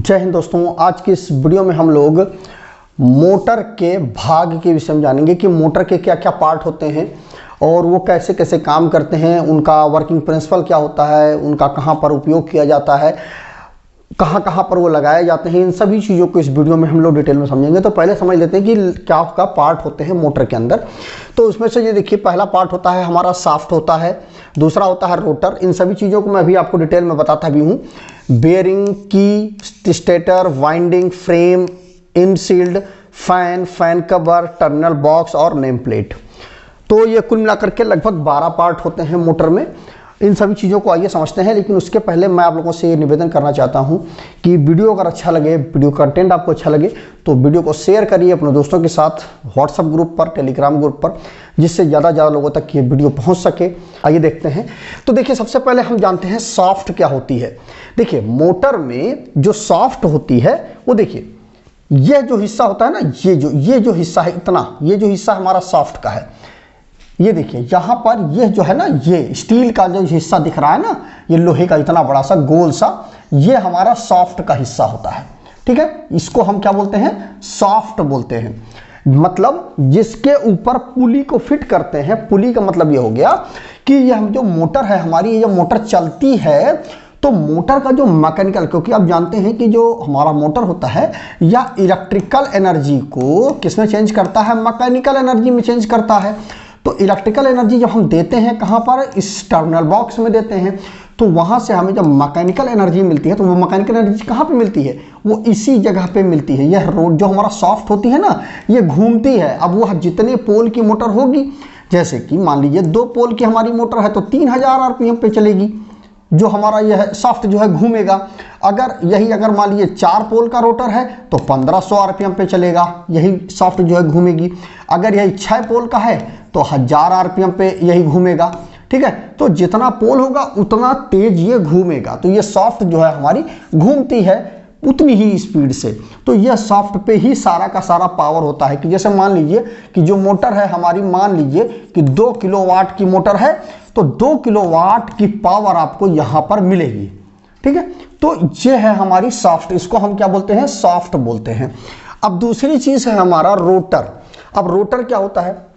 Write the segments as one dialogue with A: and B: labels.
A: जय हिंद दोस्तों। आज की इस वीडियो में हम लोग मोटर के भाग के विषय में जानेंगे कि मोटर के क्या क्या पार्ट होते हैं और वो कैसे कैसे काम करते हैं, उनका वर्किंग प्रिंसिपल क्या होता है, उनका कहाँ पर उपयोग किया जाता है, कहाँ कहाँ पर वो लगाए जाते हैं। इन सभी चीज़ों को इस वीडियो में हम लोग डिटेल में समझेंगे। तो पहले समझ लेते हैं कि क्या क्या पार्ट होते हैं मोटर के अंदर। तो उसमें से ये देखिए, पहला पार्ट होता है हमारा शाफ्ट होता है, दूसरा होता है रोटर। इन सभी चीज़ों को मैं अभी आपको डिटेल में बताता भी हूँ। Bearing, key, stator, winding, frame, end shield, fan, fan cover, terminal box और नेम प्लेट। तो ये कुल मिलाकर के लगभग 12 पार्ट होते हैं मोटर में। इन सभी चीज़ों को आइए समझते हैं, लेकिन उसके पहले मैं आप लोगों से ये निवेदन करना चाहता हूं कि वीडियो अगर अच्छा लगे, वीडियो कंटेंट आपको अच्छा लगे तो वीडियो को शेयर करिए अपने दोस्तों के साथ, व्हाट्सएप ग्रुप पर, टेलीग्राम ग्रुप पर, जिससे ज़्यादा लोगों तक ये वीडियो पहुंच सके। आइए देखते हैं। तो देखिए, सबसे पहले हम जानते हैं सॉफ्ट क्या होती है। देखिए, मोटर में जो सॉफ्ट होती है वो देखिए, यह जो हिस्सा होता है ना, ये जो हिस्सा है, इतना ये जो हिस्सा हमारा सॉफ्ट का है, ये देखिए यहाँ पर ये जो है ना, ये स्टील का जो हिस्सा दिख रहा है ना, ये लोहे का इतना बड़ा सा गोल सा, ये हमारा सॉफ्ट का हिस्सा होता है। ठीक है, इसको हम क्या बोलते हैं? सॉफ्ट बोलते हैं। मतलब जिसके ऊपर पुली को फिट करते हैं। पुली का मतलब ये हो गया कि ये हम जो मोटर है हमारी, ये जो मोटर चलती है तो मोटर का जो मैकेनिकल, क्योंकि आप जानते हैं कि जो हमारा मोटर होता है या इलेक्ट्रिकल एनर्जी को किसमें चेंज करता है? मैकेनिकल एनर्जी में चेंज करता है। तो इलेक्ट्रिकल एनर्जी जब हम देते हैं कहाँ पर? इस टर्मिनल बॉक्स में देते हैं, तो वहाँ से हमें जब मैकेनिकल एनर्जी मिलती है तो वो मैकेनिकल एनर्जी कहाँ पे मिलती है? वो इसी जगह पे मिलती है। यह रोड जो हमारा सॉफ्ट होती है ना, ये घूमती है। अब वह जितने पोल की मोटर होगी, जैसे कि मान लीजिए 2 पोल की हमारी मोटर है तो 3000 आरपीएम पे चलेगी, जो हमारा यह सॉफ्ट जो है घूमेगा। अगर मान लीजिए 4 पोल का रोटर है तो 1500 आरपीएम पे चलेगा, यही सॉफ्ट जो है घूमेगी। अगर यही 6 पोल का है तो 1000 आरपीएम पे यही घूमेगा। ठीक है, तो जितना पोल होगा उतना तेज ये घूमेगा। तो ये सॉफ्ट जो है हमारी घूमती है उतनी ही स्पीड से। तो यह सॉफ्ट पे ही सारा का सारा पावर होता है। कि जैसे मान लीजिए कि जो मोटर है हमारी, मान लीजिए कि 2 किलोवाट की मोटर है, तो 2 किलोवाट की पावर आपको यहां पर मिलेगी। ठीक है, तो ये है हमारी सॉफ्ट। इसको हम क्या बोलते हैं? सॉफ्ट बोलते हैं। अब दूसरी चीज है हमारा रोटर। अब रोटर क्या होता है?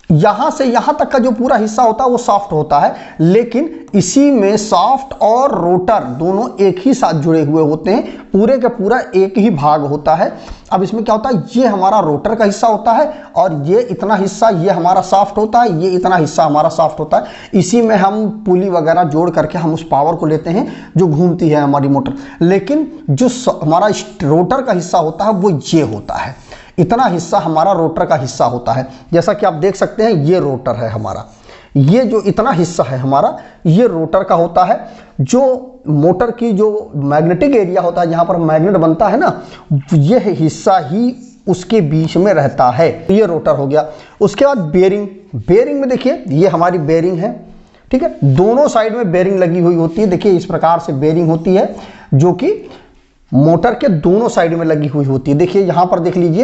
A: यहां से यहां तक का जो पूरा हिस्सा होता है वो सॉफ्ट होता है, लेकिन इसी में सॉफ्ट और रोटर दोनों एक ही साथ जुड़े हुए होते हैं। पूरे का पूरा एक ही भाग होता है। अब इसमें क्या होता है? ये हमारा रोटर का हिस्सा होता है और ये इतना हिस्सा ये हमारा सॉफ्ट होता है, ये इतना हिस्सा हमारा सॉफ्ट होता है। इसी में हम पुली वगैरह जोड़ करके हम उस पावर को लेते हैं जो घूमती है हमारी मोटर। लेकिन जो हमारा रोटर का हिस्सा होता है वो ये होता है। इतना हिस्सा हमारा रोटर का हिस्सा होता है। जैसा कि आप देख सकते हैं, ये रोटर है हमारा, ये जो इतना हिस्सा है हमारा, ये रोटर का होता है। जो मोटर की जो मैग्नेटिक एरिया होता है, जहां पर मैग्नेट बनता है ना, ये हिस्सा ही उसके बीच में रहता है। ये रोटर हो गया। उसके बाद बेयरिंग। बेयरिंग में देखिए, ये हमारी बेयरिंग है। ठीक है, दोनों साइड में बेयरिंग लगी हुई होती है। देखिए, इस प्रकार से बेयरिंग होती है जो कि मोटर के दोनों साइड में लगी हुई होती है। देखिए यहां पर देख लीजिए,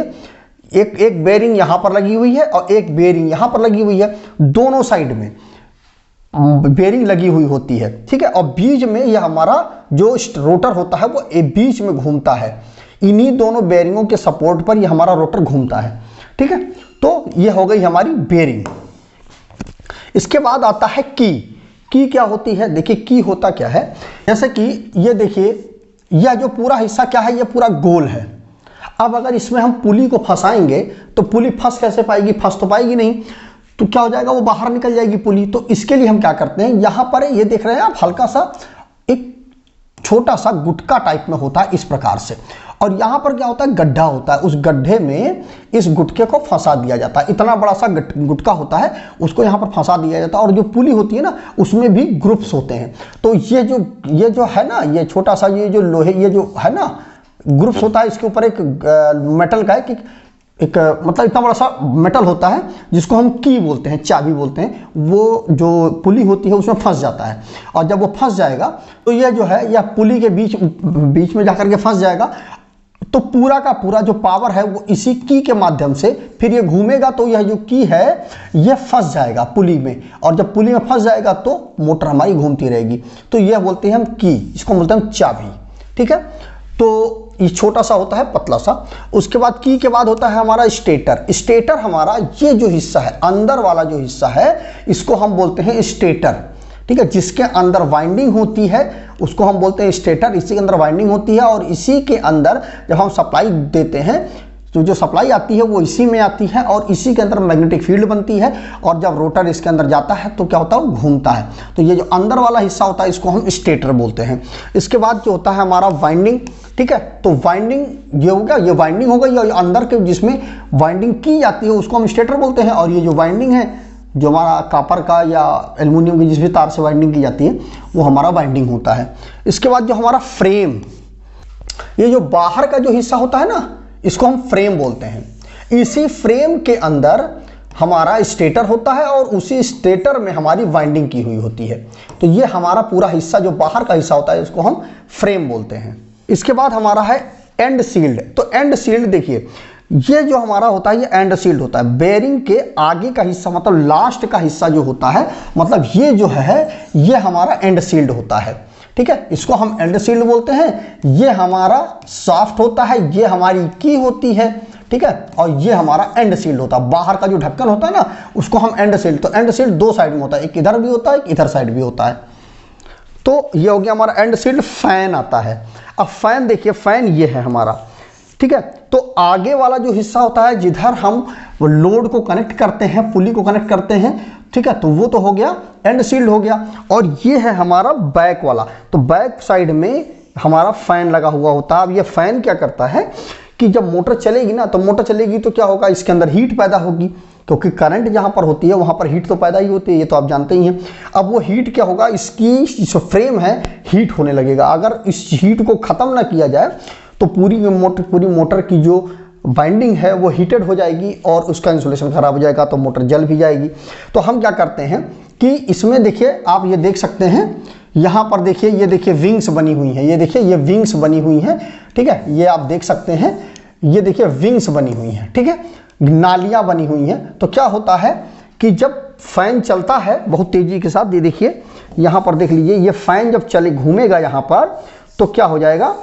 A: एक बेयरिंग यहां पर लगी हुई है और एक बेयरिंग यहां पर लगी हुई है। दोनों साइड में बेयरिंग लगी हुई होती है। ठीक है, और बीच में यह हमारा जो रोटर होता है वो बीच में घूमता है। इन्हीं दोनों बेयरिंगों के सपोर्ट पर यह हमारा रोटर घूमता है। ठीक है, तो यह हो गई हमारी बेयरिंग। इसके बाद आता है की क्या होती है? देखिए, की होता क्या है, जैसे कि ये देखिए, यह जो पूरा हिस्सा क्या है? ये पूरा गोल है। अब अगर इसमें हम पुली को फंसाएंगे तो पुली फंस कैसे पाएगी? फंस तो पाएगी नहीं, तो क्या हो जाएगा? वो बाहर निकल जाएगी पुली। तो इसके लिए हम क्या करते हैं, यहां पर ये देख रहे हैं आप, हल्का सा एक छोटा सा गुटका टाइप में होता है इस प्रकार से, और यहां पर क्या होता है? गड्ढा होता है। उस गड्ढे में इस गुटके को फंसा दिया जाता है। इतना बड़ा सा गुटका होता है, उसको यहां पर फंसा दिया जाता है। और जो पुली होती है ना, उसमें भी ग्रुप्स होते हैं। तो ये जो है ना, ये छोटा सा ये जो लोहे, ये जो है ना ग्रुप्स होता है, इसके ऊपर एक मेटल का एक मतलब इतना बड़ा सा मेटल होता है जिसको हम की बोलते हैं, चाबी बोलते हैं। वो जो पुली होती है उसमें फंस जाता है, और जब वो फंस जाएगा तो यह जो है, यह पुली के बीच में जाकर के फंस जाएगा। तो पूरा का पूरा जो पावर है वो इसी की के माध्यम से फिर ये घूमेगा। तो यह जो की है यह फंस जाएगा पुली में, और जब पुली में फंस जाएगा तो मोटर हमारी घूमती रहेगी। तो यह बोलते हैं हम की, इसको बोलते हैं हम चाबी। ठीक है, तो ये छोटा सा होता है, पतला सा। उसके बाद की के बाद होता है हमारा स्टेटर। स्टेटर हमारा ये जो हिस्सा है, अंदर वाला जो हिस्सा है, इसको हम बोलते हैं स्टेटर, ठीक है। जिसके अंदर वाइंडिंग होती है उसको हम बोलते हैं स्टेटर। इसी के अंदर वाइंडिंग होती है और इसी के अंदर जब हम सप्लाई देते हैं तो जो सप्लाई आती है वो इसी में आती है और इसी के अंदर मैग्नेटिक फील्ड बनती है और जब रोटर इसके अंदर जाता है तो क्या होता है, वो घूमता है। तो ये जो अंदर वाला हिस्सा होता है इसको हम स्टेटर बोलते हैं। इसके बाद जो होता है हमारा वाइंडिंग, ठीक है। तो वाइंडिंग ये हो गया, ये वाइंडिंग हो गई, और अंदर के जिसमें वाइंडिंग की जाती है उसको हम स्टेटर बोलते हैं। और ये जो वाइंडिंग है जो हमारा कॉपर का या एल्युमिनियम की जिस भी तार से वाइंडिंग की जाती है वो हमारा वाइंडिंग होता है। इसके बाद जो हमारा फ्रेम, ये जो बाहर का जो हिस्सा होता है ना, इसको हम फ्रेम बोलते हैं। इसी फ्रेम के अंदर हमारा स्टेटर होता है और उसी स्टेटर में हमारी वाइंडिंग की हुई होती है। तो ये हमारा पूरा हिस्सा जो बाहर का हिस्सा होता है इसको हम फ्रेम बोलते हैं। इसके बाद हमारा है एंड सील्ड। तो एंड सील्ड देखिए, ये जो हमारा होता है ये एंड सील्ड होता है। बेरिंग के आगे का हिस्सा मतलब लास्ट का हिस्सा जो होता है, मतलब ये जो है ये हमारा एंड सील्ड होता है, ठीक है। इसको हम एंड सील्ड बोलते हैं। ये हमारा शाफ्ट होता है, ये हमारी की होती है, ठीक है। और ये हमारा एंड सील्ड होता है। बाहर का जो ढक्कन होता है ना उसको हम एंड सील्ड, तो एंड सील्ड दो साइड में होता है, एक इधर भी होता है एक इधर साइड भी होता है। तो ये हो गया हमारा एंड सील्ड। फैन आता है। अब फैन देखिए, फैन ये है हमारा, ठीक है। तो आगे वाला जो हिस्सा होता है जिधर हम लोड को कनेक्ट करते हैं, पुली को कनेक्ट करते हैं, ठीक है, तो वो तो हो गया एंड सील्ड हो गया। और ये है हमारा बैक वाला। तो बैक साइड में हमारा फैन लगा हुआ होता है। अब ये फैन क्या करता है कि जब मोटर चलेगी ना, तो मोटर चलेगी तो क्या होगा, इसके अंदर हीट पैदा होगी, क्योंकि करंट जहां पर होती है वहां पर हीट तो पैदा ही होती है, ये तो आप जानते ही हैं। अब वो हीट क्या होगा, इसकी जो फ्रेम है हीट होने लगेगा। अगर इस हीट को खत्म ना किया जाए तो पूरी मोटर की जो वाइंडिंग है वो हीटेड हो जाएगी और उसका इंसुलेशन खराब हो जाएगा, तो मोटर जल भी जाएगी। तो हम क्या करते हैं कि इसमें देखिए, आप ये देख सकते हैं यहाँ पर देखिए, ये देखिए विंग्स बनी हुई है, ये देखिए ये विंग्स बनी हुई है, ठीक है। ये आप देख सकते हैं, ये देखिए विंग्स बनी हुई है, ठीक है, नालियाँ बनी हुई हैं। तो क्या होता है कि जब फैन चलता है बहुत तेजी के साथ, ये देखिए यहाँ पर देख लीजिए, ये फैन जब चले घूमेगा यहाँ पर तो क्या हो जाएगा,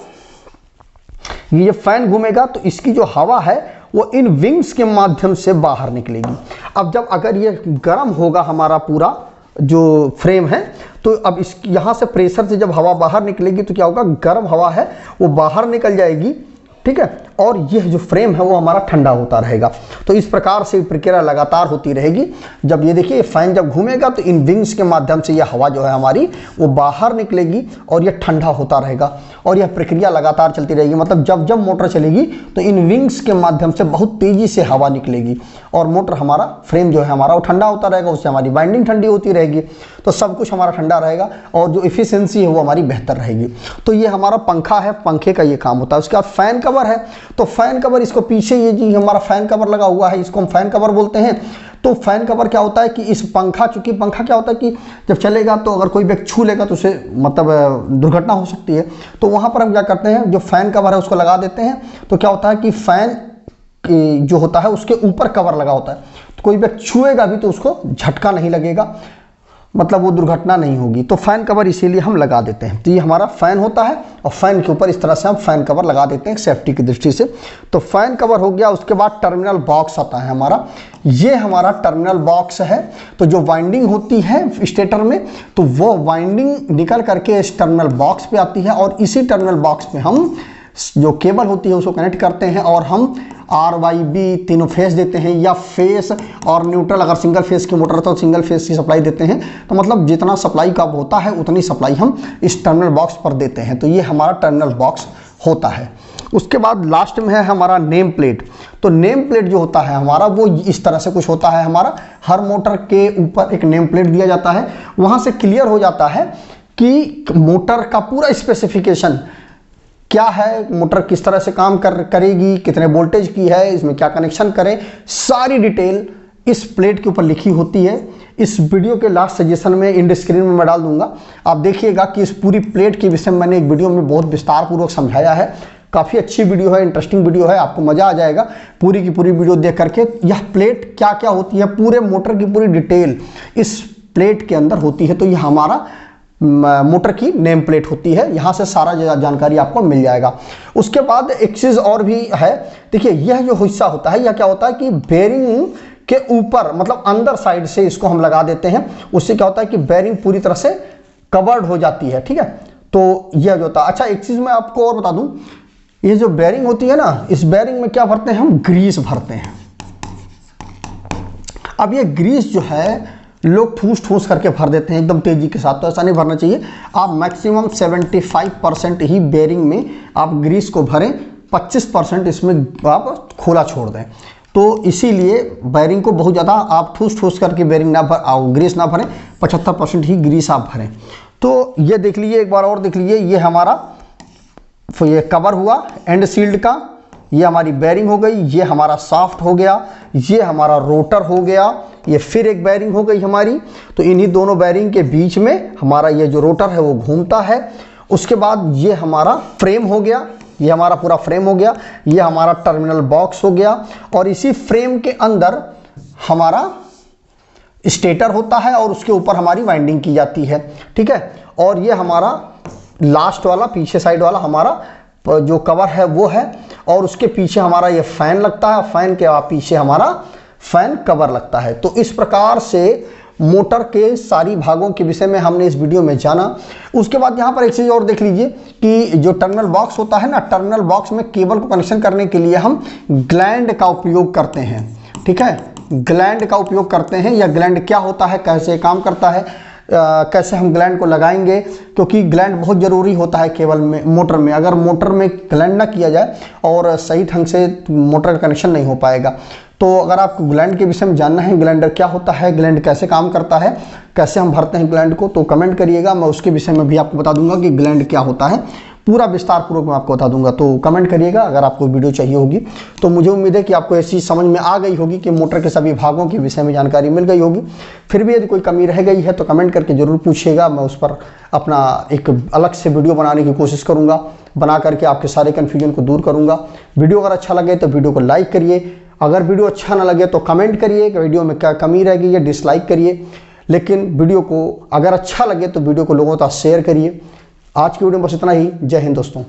A: ये फैन घूमेगा तो इसकी जो हवा है वो इन विंग्स के माध्यम से बाहर निकलेगी। अब जब अगर ये गर्म होगा हमारा पूरा जो फ्रेम है, तो अब इस यहाँ से प्रेशर से जब हवा बाहर निकलेगी तो क्या होगा, गर्म हवा है वो बाहर निकल जाएगी, ठीक है। और यह जो फ्रेम है वो हमारा ठंडा होता रहेगा। तो इस प्रकार से प्रक्रिया लगातार होती रहेगी। जब ये देखिए फैन जब घूमेगा तो इन विंग्स के माध्यम से यह हवा जो है हमारी वो बाहर निकलेगी और यह ठंडा होता रहेगा और यह प्रक्रिया लगातार चलती रहेगी। मतलब जब जब मोटर चलेगी तो इन विंग्स के माध्यम से बहुत तेजी से हवा निकलेगी और मोटर हमारा फ्रेम जो है हमारा वो ठंडा होता रहेगा, उससे हमारी बाइंडिंग ठंडी होती रहेगी, तो सब कुछ हमारा ठंडा रहेगा और जो इफिशियंसी है वो हमारी बेहतर रहेगी। तो ये हमारा पंखा है, पंखे का ये काम होता है। उसके बाद फैन कवर है। तो फैन कवर, इसको पीछे ये जी हमारा फैन कवर लगा हुआ है, इसको हम फैन कवर बोलते हैं। तो फैन कवर क्या होता है कि इस पंखा, चूंकि पंखा क्या होता है कि जब चलेगा तो अगर कोई व्यक्ति छू लेगा तो उसे मतलब दुर्घटना हो सकती है। तो वहां पर हम क्या करते हैं, जो फैन कवर है उसको लगा देते हैं। तो क्या होता है कि फैन जो होता है उसके ऊपर कवर लगा होता है, तो कोई व्यक्ति छुएगा भी तो उसको झटका नहीं लगेगा, मतलब वो दुर्घटना नहीं होगी। तो फैन कवर इसीलिए हम लगा देते हैं। तो ये हमारा फैन होता है और फैन के ऊपर इस तरह से हम फैन कवर लगा देते हैं सेफ्टी की दृष्टि से। तो फैन कवर हो गया। उसके बाद टर्मिनल बॉक्स आता है हमारा। ये हमारा टर्मिनल बॉक्स है। तो जो वाइंडिंग होती है स्टेटर में, तो वो वाइंडिंग निकल करके इस टर्मिनल बॉक्स पे आती है और इसी टर्मिनल बॉक्स पे हम जो केबल होती है उसको कनेक्ट करते हैं और हम RYB तीनों फेस देते हैं, या फेस और न्यूट्रल, अगर सिंगल फेस की मोटर तो सिंगल फेस की सप्लाई देते हैं। तो मतलब जितना सप्लाई का होता है उतनी सप्लाई हम इस टर्मिनल बॉक्स पर देते हैं। तो ये हमारा टर्मिनल बॉक्स होता है। उसके बाद लास्ट में है हमारा नेम प्लेट। तो नेम प्लेट जो होता है हमारा वो इस तरह से कुछ होता है। हमारा हर मोटर के ऊपर एक नेम प्लेट दिया जाता है, वहाँ से क्लियर हो जाता है कि मोटर का पूरा स्पेसिफिकेशन क्या है, मोटर किस तरह से काम करेगी, कितने वोल्टेज की है, इसमें क्या कनेक्शन करें, सारी डिटेल इस प्लेट के ऊपर लिखी होती है। इस वीडियो के लास्ट सजेशन में इंड स्क्रीन में मैं डाल दूंगा, आप देखिएगा कि इस पूरी प्लेट के विषय में मैंने एक वीडियो में बहुत विस्तार पूर्वक समझाया है। काफ़ी अच्छी वीडियो है, इंटरेस्टिंग वीडियो है, आपको मज़ा आ जाएगा पूरी की पूरी वीडियो देख करके। यह प्लेट क्या क्या होती है, पूरे मोटर की पूरी डिटेल इस प्लेट के अंदर होती है। तो यह हमारा मोटर की नेम प्लेट होती है। यहाँ से सारा जानकारी आपको मिल जाएगा। उसके बाद एक चीज़ और भी है, देखिए यह जो हिस्सा होता है, यह क्या होता है कि बेरिंग के ऊपर मतलब अंदर साइड से इसको हम लगा देते हैं। उससे क्या होता है कि बेरिंग पूरी तरह से कवर्ड हो जाती है, ठीक है। तो यह जो होता है, अच्छा एक चीज़ मैं आपको और बता दूं, ये जो बेरिंग होती है ना, इस बेरिंग में क्या भरते हैं हम, ग्रीस भरते हैं। अब ये ग्रीस जो है लोग ठूस ठूस करके भर देते हैं एकदम तेजी के साथ, तो ऐसा नहीं भरना चाहिए। आप मैक्सिमम 75% ही बेरिंग में आप ग्रीस को भरें, 25% इसमें आप खुला छोड़ दें। तो इसीलिए बेरिंग को बहुत ज़्यादा आप ठूस ठूस करके बेरिंग ना ग्रीस ना भरें, 75% ही ग्रीस आप भरें। तो ये देख लीजिए, एक बार और देख लीजिए, ये हमारा ये कवर हुआ एंड सील्ड का, ये हमारी बेरिंग हो गई, ये हमारा शाफ्ट हो गया, ये हमारा रोटर हो गया, ये फिर एक बेरिंग हो गई हमारी। तो इन्हीं दोनों बेरिंग के बीच में हमारा ये जो रोटर है वो घूमता है। उसके बाद ये हमारा फ्रेम हो गया, ये हमारा पूरा फ्रेम हो गया, ये हमारा टर्मिनल बॉक्स हो गया, और इसी फ्रेम के अंदर हमारा स्टेटर होता है और उसके ऊपर हमारी वाइंडिंग की जाती है, ठीक है। और ये हमारा लास्ट वाला पीछे साइड वाला हमारा जो कवर है वो है, और उसके पीछे हमारा ये फैन लगता है, फैन के पीछे हमारा फैन कवर लगता है। तो इस प्रकार से मोटर के सारी भागों के विषय में हमने इस वीडियो में जाना। उसके बाद यहाँ पर एक चीज़ और देख लीजिए कि जो टर्मिनल बॉक्स होता है ना, टर्मिनल बॉक्स में केबल को कनेक्शन करने के लिए हम ग्लैंड का उपयोग करते हैं, ठीक है। ग्लैंड का उपयोग करते हैं, या ग्लैंड क्या होता है, कैसे काम करता है, कैसे हम ग्लैंड को लगाएंगे, क्योंकि ग्लैंड बहुत ज़रूरी होता है केबल में, मोटर में। अगर मोटर में ग्लैंड ना किया जाए और सही ढंग से मोटर का कनेक्शन नहीं हो पाएगा। तो अगर आपको ग्लैंड के विषय में जानना है, ग्लैंड क्या होता है, ग्लैंड कैसे काम करता है, कैसे हम भरते हैं ग्लैंड को, तो कमेंट करिएगा, मैं उसके विषय में भी आपको बता दूंगा कि ग्लैंड क्या होता है, पूरा विस्तार पूर्वक मैं आपको बता दूंगा। तो कमेंट करिएगा अगर आपको वीडियो चाहिए होगी। तो मुझे उम्मीद है कि आपको ऐसी समझ में आ गई होगी कि मोटर के सभी भागों के विषय में जानकारी मिल गई होगी। फिर भी यदि कोई कमी रह गई है तो कमेंट करके ज़रूर पूछिएगा, मैं उस पर अपना एक अलग से वीडियो बनाने की कोशिश करूँगा, बना करके आपके सारे कन्फ्यूजन को दूर करूँगा। वीडियो अगर अच्छा लगे तो वीडियो को लाइक करिए, अगर वीडियो अच्छा ना लगे तो कमेंट करिए कि वीडियो में क्या कमी रह गई है, डिसलाइक करिए। लेकिन वीडियो को अगर अच्छा लगे तो वीडियो को लोगों तक शेयर करिए। आज की वीडियो में बस इतना ही। जय हिंद दोस्तों।